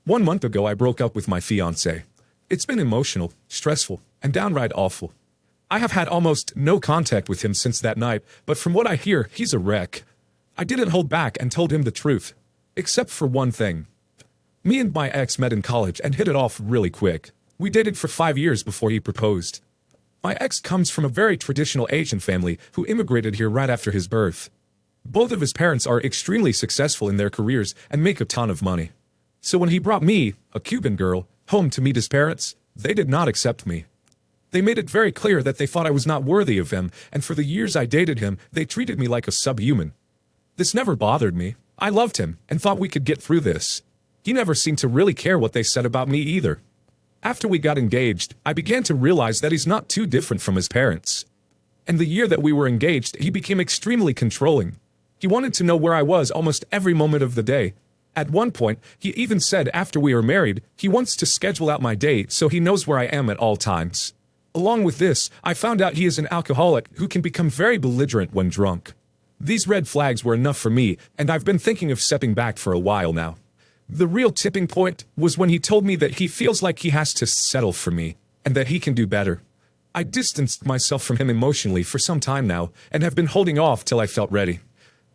1 month ago, I broke up with my fiancé. It's been emotional, stressful, and downright awful. I have had almost no contact with him since that night, but from what I hear, he's a wreck. I didn't hold back and told him the truth. Except for one thing. Me and my ex met in college and hit it off really quick. We dated for 5 years before he proposed. My ex comes from a very traditional Asian family who immigrated here right after his birth. Both of his parents are extremely successful in their careers and make a ton of money. So when he brought me, a Cuban girl, home to meet his parents, they did not accept me. They made it very clear that they thought I was not worthy of him, and for the years I dated him, they treated me like a subhuman. This never bothered me. I loved him and thought we could get through this. He never seemed to really care what they said about me either. After we got engaged, I began to realize that he's not too different from his parents. And the year that we were engaged, he became extremely controlling. He wanted to know where I was almost every moment of the day. At one point, he even said after we were married, he wants to schedule out my day so he knows where I am at all times. Along with this, I found out he is an alcoholic who can become very belligerent when drunk. These red flags were enough for me, and I've been thinking of stepping back for a while now. The real tipping point was when he told me that he feels like he has to settle for me, and that he can do better. I distanced myself from him emotionally for some time now, and have been holding off till I felt ready.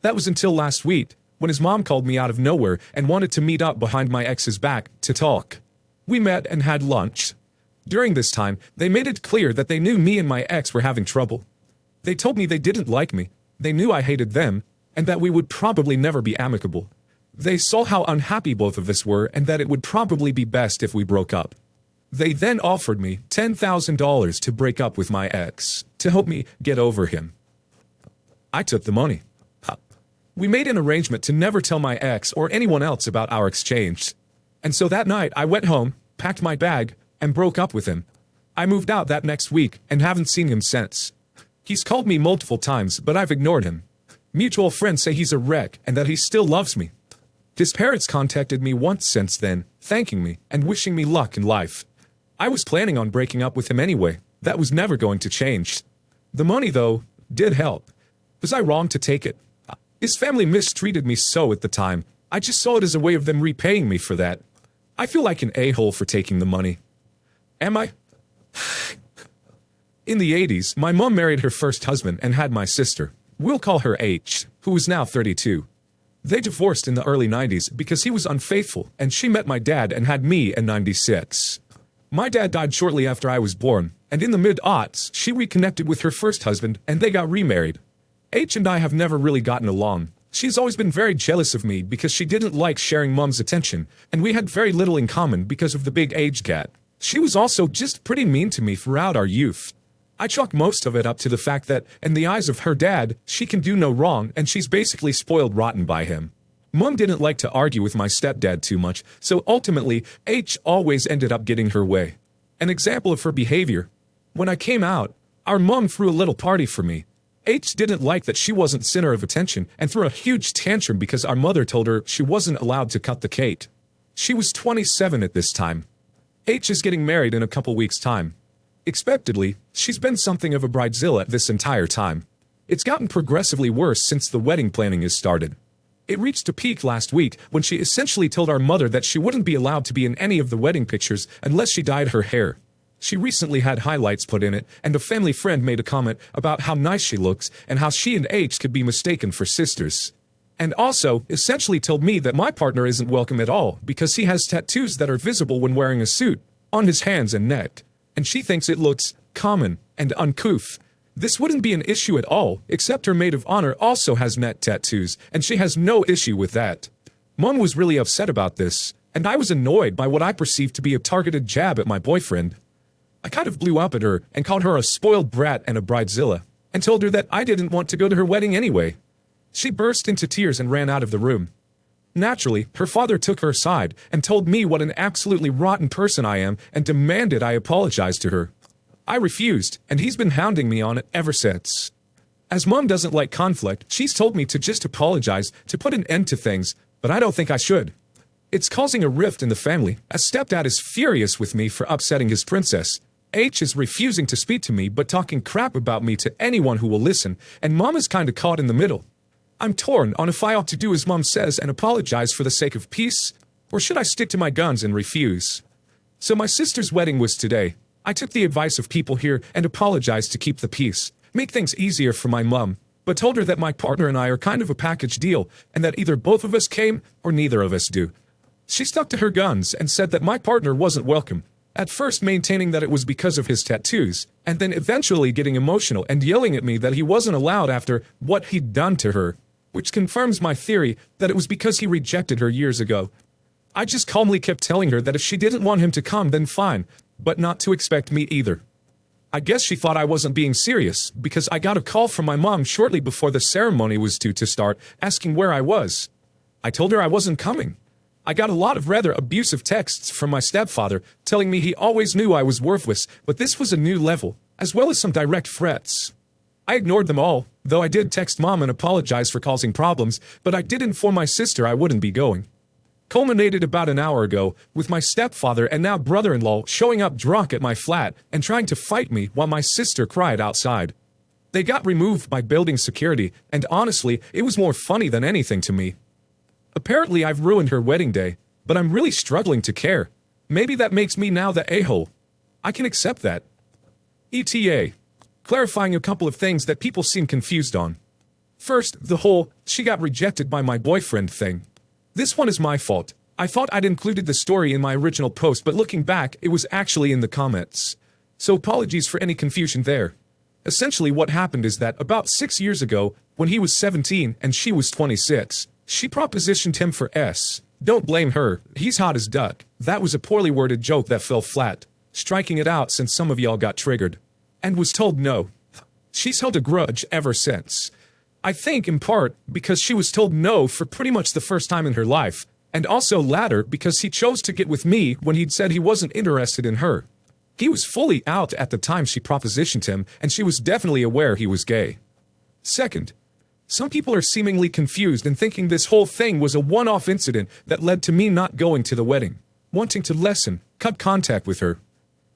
That was until last week, when his mom called me out of nowhere and wanted to meet up behind my ex's back to talk. We met and had lunch. During this time, they made it clear that they knew me and my ex were having trouble. They told me they didn't like me, they knew I hated them, and that we would probably never be amicable. They saw how unhappy both of us were and that it would probably be best if we broke up. They then offered me $10,000 to break up with my ex, to help me get over him. I took the money. We made an arrangement to never tell my ex or anyone else about our exchange. And so that night I went home, packed my bag, and broke up with him. I moved out that next week and haven't seen him since. He's called me multiple times, but I've ignored him. Mutual friends say he's a wreck and that he still loves me. His parents contacted me once since then, thanking me and wishing me luck in life. I was planning on breaking up with him anyway. That was never going to change. The money, though, did help. Was I wrong to take it? His family mistreated me so at the time. I just saw it as a way of them repaying me for that. I feel like an a-hole for taking the money. Am I? In the 80s, my mom married her first husband and had my sister. We'll call her H, who is now 32. They divorced in the early 90s because he was unfaithful, and she met my dad and had me in 96. My dad died shortly after I was born, and in the mid-aughts, she reconnected with her first husband and they got remarried. H and I have never really gotten along. She's always been very jealous of me because she didn't like sharing mom's attention, and we had very little in common because of the big age gap. She was also just pretty mean to me throughout our youth. I chalk most of it up to the fact that, in the eyes of her dad, she can do no wrong and she's basically spoiled rotten by him. Mom didn't like to argue with my stepdad too much, so ultimately, H always ended up getting her way. An example of her behavior. When I came out, our mom threw a little party for me. H didn't like that she wasn't center of attention and threw a huge tantrum because our mother told her she wasn't allowed to cut the cake. She was 27 at this time. H is getting married in a couple weeks' time. Expectedly, she's been something of a bridezilla this entire time. It's gotten progressively worse since the wedding planning has started. It reached a peak last week when she essentially told our mother that she wouldn't be allowed to be in any of the wedding pictures unless she dyed her hair. She recently had highlights put in it, and a family friend made a comment about how nice she looks and how she and H could be mistaken for sisters. And also, essentially told me that my partner isn't welcome at all because he has tattoos that are visible when wearing a suit, on his hands and neck, and she thinks it looks common and uncouth. This wouldn't be an issue at all, except her maid of honor also has neck tattoos, and she has no issue with that. Mom was really upset about this, and I was annoyed by what I perceived to be a targeted jab at my boyfriend. I kind of blew up at her and called her a spoiled brat and a bridezilla, and told her that I didn't want to go to her wedding anyway. She burst into tears and ran out of the room. Naturally, her father took her aside and told me what an absolutely rotten person I am and demanded I apologize to her. I refused, and he's been hounding me on it ever since. As Mom doesn't like conflict, she's told me to just apologize to put an end to things, but I don't think I should. It's causing a rift in the family, as stepdad is furious with me for upsetting his princess. H is refusing to speak to me but talking crap about me to anyone who will listen, and Mom is kinda caught in the middle. I'm torn on if I ought to do as Mom says and apologize for the sake of peace, Or should I stick to my guns and refuse? So my sister's wedding was today. I took the advice of people here and apologized to keep the peace, make things easier for my mum, but told her that my partner and I are kind of a package deal and that either both of us came or neither of us do. She stuck to her guns and said that my partner wasn't welcome, at first maintaining that it was because of his tattoos, and then eventually getting emotional and yelling at me that he wasn't allowed after what he'd done to her, which confirms my theory that it was because he rejected her years ago. I just calmly kept telling her that if she didn't want him to come, then fine, but not to expect me either. I guess she thought I wasn't being serious, because I got a call from my mom shortly before the ceremony was due to start, asking where I was. I told her I wasn't coming. I got a lot of rather abusive texts from my stepfather, telling me he always knew I was worthless, but this was a new level, as well as some direct threats. I ignored them all, though I did text mom and apologize for causing problems, but I did inform my sister I wouldn't be going. Culminated about an hour ago, with my stepfather and now brother-in-law showing up drunk at my flat and trying to fight me while my sister cried outside. They got removed by building security, and honestly, it was more funny than anything to me. Apparently I've ruined her wedding day, but I'm really struggling to care. Maybe that makes me now the a-hole. I can accept that. ETA. Clarifying a couple of things that people seem confused on. First, the whole, she got rejected by my boyfriend thing. This one is my fault. I thought I'd included the story in my original post, but looking back, it was actually in the comments. So apologies for any confusion there. Essentially what happened is that about 6 years ago, when he was 17 and she was 26, she propositioned him for S. Don't blame her, he's hot as duck. That was a poorly worded joke that fell flat, striking it out since some of y'all got triggered. And was told no. She's held a grudge ever since. I think, in part, because she was told no for pretty much the first time in her life, and also latter because he chose to get with me when he'd said he wasn't interested in her. He was fully out at the time she propositioned him, and she was definitely aware he was gay. Second, some people are seemingly confused and thinking this whole thing was a one-off incident that led to me not going to the wedding, wanting to lessen, cut contact with her.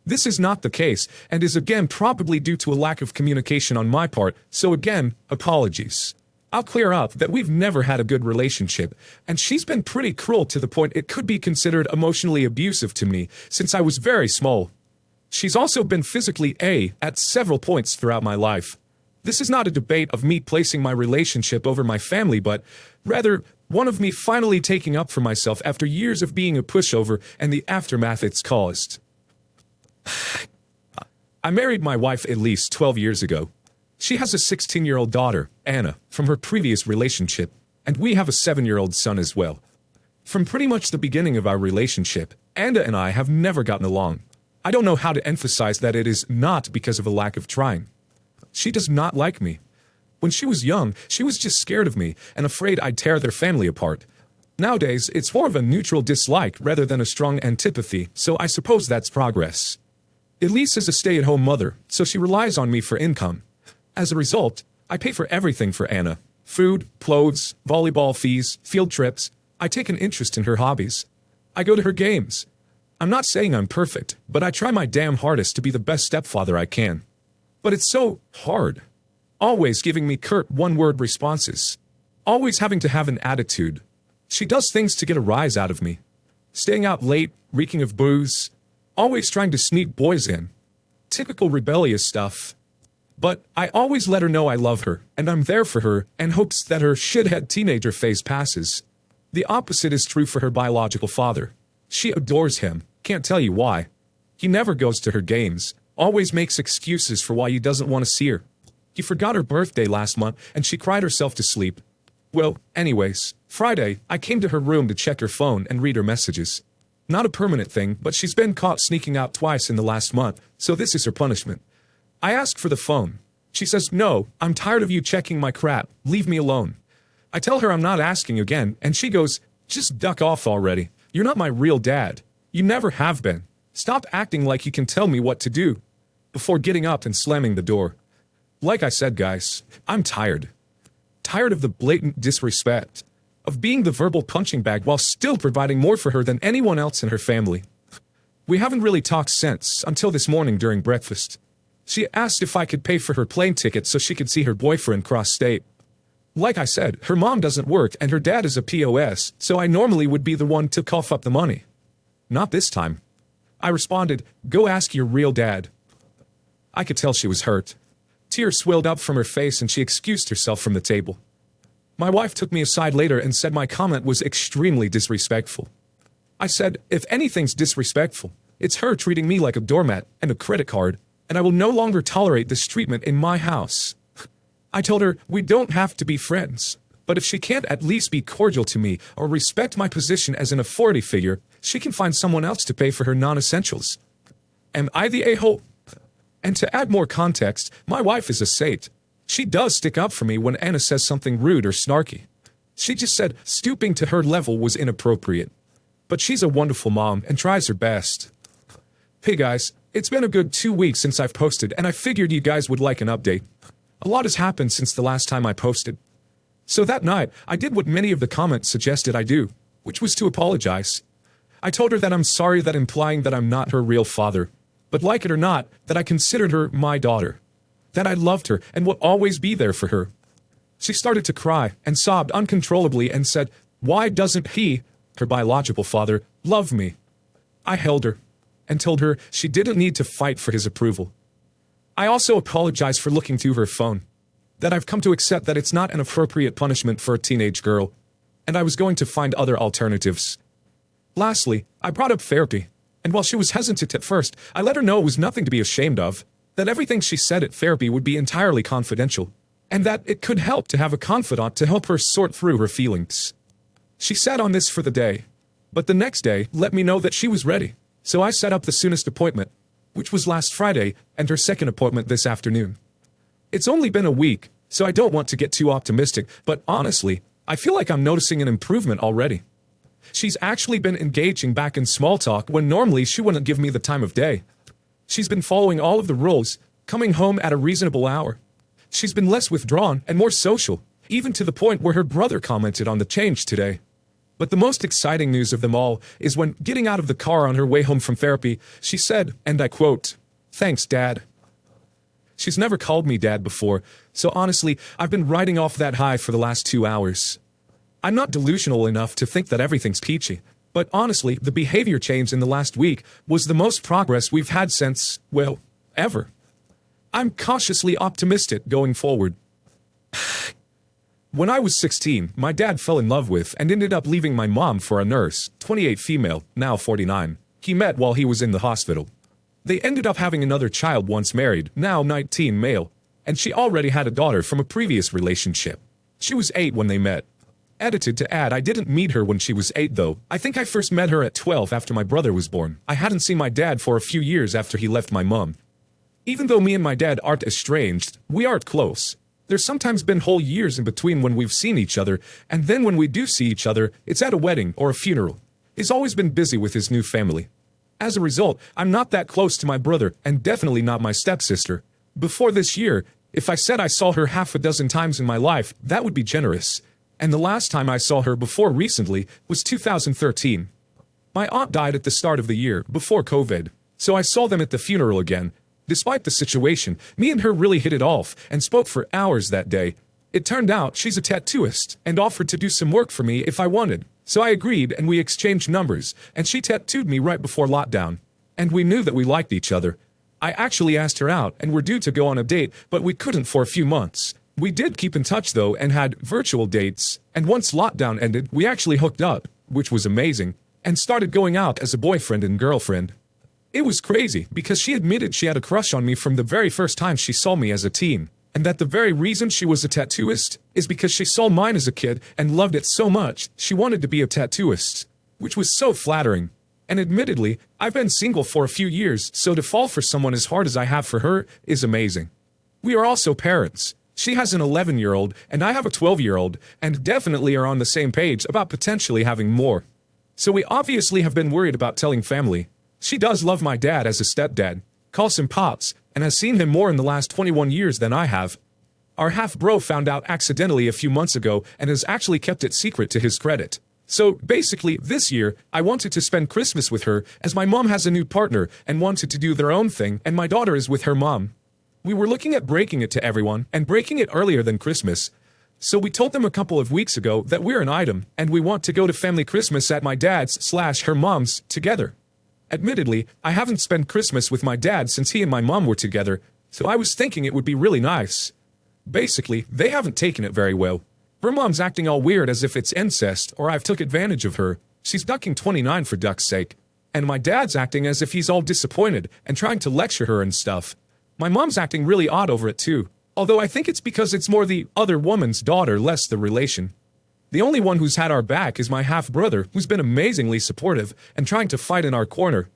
This is not the case, and is again probably due to a lack of communication on my part, so again, apologies. I'll clear up that we've never had a good relationship, and she's been pretty cruel to the point it could be considered emotionally abusive to me since I was very small. She's also been physically at several points throughout my life. This is not a debate of me placing my relationship over my family, but rather one of me finally taking up for myself after years of being a pushover and the aftermath it's caused. I married my wife at least 12 years ago. She has a 16-year-old daughter, Anna, from her previous relationship, and we have a 7-year-old son as well. From pretty much the beginning of our relationship, Anna and I have never gotten along. I don't know how to emphasize that it is not because of a lack of trying. She does not like me. When she was young, she was just scared of me and afraid I'd tear their family apart. Nowadays, it's more of a neutral dislike rather than a strong antipathy, so I suppose that's progress. Elise is a stay-at-home mother, so she relies on me for income. As a result, I pay for everything for Anna. Food, clothes, volleyball fees, field trips. I take an interest in her hobbies. I go to her games. I'm not saying I'm perfect, but I try my damn hardest to be the best stepfather I can. But it's so hard. Always giving me curt one-word responses. Always having to have an attitude. She does things to get a rise out of me. Staying out late, reeking of booze. Always trying to sneak boys in. Typical rebellious stuff. But I always let her know I love her, and I'm there for her, and hopes that her shithead teenager phase passes. The opposite is true for her biological father. She adores him, can't tell you why. He never goes to her games, always makes excuses for why he doesn't want to see her. He forgot her birthday last month, and she cried herself to sleep. Well, anyways, Friday, I came to her room to check her phone and read her messages. Not a permanent thing, but she's been caught sneaking out twice in the last month, so this is her punishment. I asked for the phone. She says, "No, I'm tired of you checking my crap. Leave me alone." I tell her I'm not asking again, and she goes, "Just duck off already. You're not my real dad. You never have been. Stop acting like you can tell me what to do," before getting up and slamming the door. Like I said, guys, I'm tired. Tired of the blatant disrespect. Of being the verbal punching bag while still providing more for her than anyone else in her family. We haven't really talked since, until this morning during breakfast. She asked if I could pay for her plane ticket so she could see her boyfriend cross state. Like I said, her mom doesn't work and her dad is a POS, so I normally would be the one to cough up the money. Not this time. I responded, "Go ask your real dad." I could tell she was hurt. Tears swelled up from her face and she excused herself from the table. My wife took me aside later and said my comment was extremely disrespectful. I said, if anything's disrespectful, it's her treating me like a doormat and a credit card, and I will no longer tolerate this treatment in my house. I told her we don't have to be friends, but if she can't at least be cordial to me or respect my position as an authority figure, she can find someone else to pay for her non-essentials. Am I the a-hole? And to add more context, my wife is a saint. She does stick up for me when Anna says something rude or snarky. She just said stooping to her level was inappropriate. But she's a wonderful mom and tries her best. Hey guys, it's been a good 2 weeks since I've posted and I figured you guys would like an update. A lot has happened since the last time I posted. So that night, I did what many of the comments suggested I do, which was to apologize. I told her that I'm sorry that implying that I'm not her real father, but like it or not, that I considered her my daughter. That I loved her and would always be there for her. She started to cry and sobbed uncontrollably and said, "Why doesn't he, her biological father, love me?" I held her and told her she didn't need to fight for his approval. I also apologized for looking through her phone, that I've come to accept that it's not an appropriate punishment for a teenage girl, and I was going to find other alternatives. Lastly, I brought up therapy, and while she was hesitant at first, I let her know it was nothing to be ashamed of, that everything she said at therapy would be entirely confidential, and that it could help to have a confidant to help her sort through her feelings. She sat on this for the day, but the next day let me know that she was ready, so I set up the soonest appointment, which was last Friday, and her second appointment this afternoon. It's only been a week, so I don't want to get too optimistic, but honestly, I feel like I'm noticing an improvement already. She's actually been engaging back in small talk when normally she wouldn't give me the time of day. She's been following all of the rules, coming home at a reasonable hour. She's been less withdrawn and more social, even to the point where her brother commented on the change today. But the most exciting news of them all is when, getting out of the car on her way home from therapy, she said, and I quote, "Thanks, Dad." She's never called me Dad before, so honestly, I've been riding off that high for the last 2 hours. I'm not delusional enough to think that everything's peachy, but honestly, the behavior change in the last week was the most progress we've had since, well, ever. I'm cautiously optimistic going forward. When I was 16, my dad fell in love with and ended up leaving my mom for a nurse, 28 female, now 49. He met while he was in the hospital. They ended up having another child once married, now 19 male, and she already had a daughter from a previous relationship. She was 8 when they met. Edited to add, I didn't meet her when she was 8 though. I think I first met her at 12 after my brother was born. I hadn't seen my dad for a few years after he left my mom. Even though me and my dad aren't estranged, we aren't close. There's sometimes been whole years in between when we've seen each other, and then when we do see each other, it's at a wedding or a funeral. He's always been busy with his new family. As a result, I'm not that close to my brother, and definitely not my stepsister. Before this year, if I said I saw her half a dozen times in my life, that would be generous. And the last time I saw her before recently was 2013. My aunt died at the start of the year, before COVID, so I saw them at the funeral again. Despite the situation, me and her really hit it off and spoke for hours that day. It turned out she's a tattooist and offered to do some work for me if I wanted. So I agreed and we exchanged numbers, and she tattooed me right before lockdown. And we knew that we liked each other. I actually asked her out and were due to go on a date, but we couldn't for a few months. We did keep in touch though and had virtual dates, and once lockdown ended, we actually hooked up, which was amazing, and started going out as a boyfriend and girlfriend. It was crazy because she admitted she had a crush on me from the very first time she saw me as a teen, and that the very reason she was a tattooist is because she saw mine as a kid and loved it so much she wanted to be a tattooist, which was so flattering. And admittedly, I've been single for a few years, so to fall for someone as hard as I have for her is amazing. We are also parents. She has an 11-year-old and I have a 12-year-old, and definitely are on the same page about potentially having more. So we obviously have been worried about telling family. She does love my dad as a stepdad, calls him Pops, and has seen him more in the last 21 years than I have. Our half-bro found out accidentally a few months ago and has actually kept it secret to his credit. So basically, this year, I wanted to spend Christmas with her as my mom has a new partner and wanted to do their own thing, and my daughter is with her mom. We were looking at breaking it to everyone and breaking it earlier than Christmas, So we told them a couple of weeks ago that we're an item and we want to go to family Christmas at my dad's/her mom's together. Admittedly, I haven't spent Christmas with my dad since he and my mom were together, so I was thinking it would be really nice. Basically, they haven't taken it very well. Her mom's acting all weird as if it's incest or I've took advantage of her. She's ducking 29 for duck's sake. And my dad's acting as if he's all disappointed and trying to lecture her and stuff. My mom's acting really odd over it too, although I think it's because it's more the other woman's daughter, less the relation. The only one who's had our back is my half-brother, who's been amazingly supportive and trying to fight in our corner.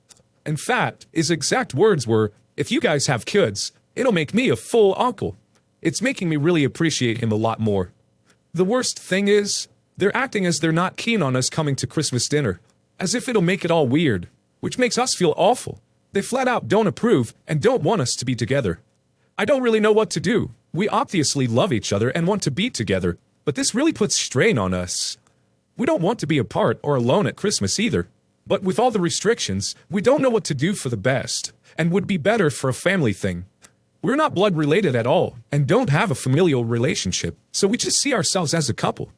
In fact, his exact words were, "If you guys have kids, it'll make me a full uncle." It's making me really appreciate him a lot more. The worst thing is, they're acting as they're not keen on us coming to Christmas dinner, as if it'll make it all weird, which makes us feel awful. They flat out don't approve and don't want us to be together. I don't really know what to do. We obviously love each other and want to be together, but this really puts strain on us. We don't want to be apart or alone at Christmas either. But with all the restrictions, we don't know what to do for the best, and would be better for a family thing. We're not blood related at all, and don't have a familial relationship, so we just see ourselves as a couple.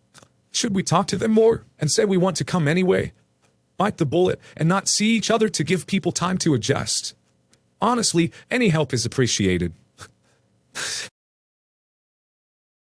Should we talk to them more, and say we want to come anyway? Bite the bullet, and not see each other to give people time to adjust? Honestly, any help is appreciated.